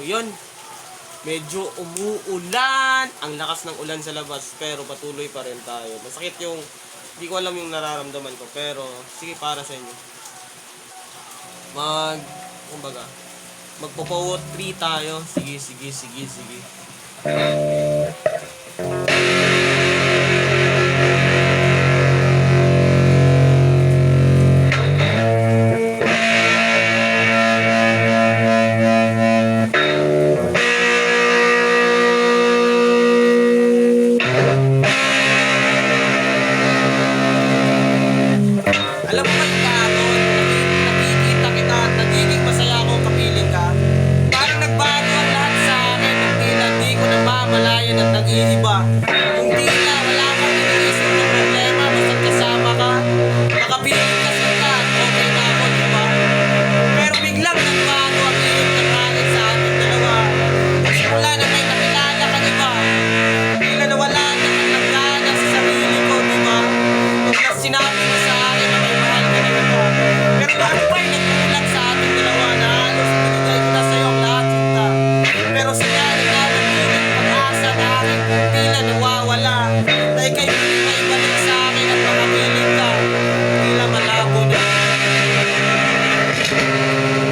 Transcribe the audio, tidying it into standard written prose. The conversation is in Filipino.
yun. Medyo umuulan. Ang lakas ng ulan sa labas, pero patuloy pa rin tayo. Masakit yung, hindi ko alam yung nararamdaman ko, pero sige, para sa inyo. Kumbaga, magpo-power 3 tayo. Sige. Alam mo ba yung kahapon, nakikita kita at nagiging masaya akong kapiling ka? Parang nagbago ang lahat sa akin. Yung tila di ko namamalayan at nag-iiba. Yung tila wala akong iniisip na problema basta kasama ka. Nakapiling kasi ka at okay na ako, di ba? Pero biglang nagbago ang iyong tanghalan sa ating dalawa. Simula na may nakilala ka, di ba? Tila nawala na ang nagkana sa sarili ko, di ba? At sinabi mo sa akin na may mahal ka na iba. Pero ano ba yung nagkulang sa ating dalawa na halos binigay ko na sa'yo ang lahat, sinta? Pero sa nga nagkakapiling pag-asa na aking tila nawawala. Na ika'y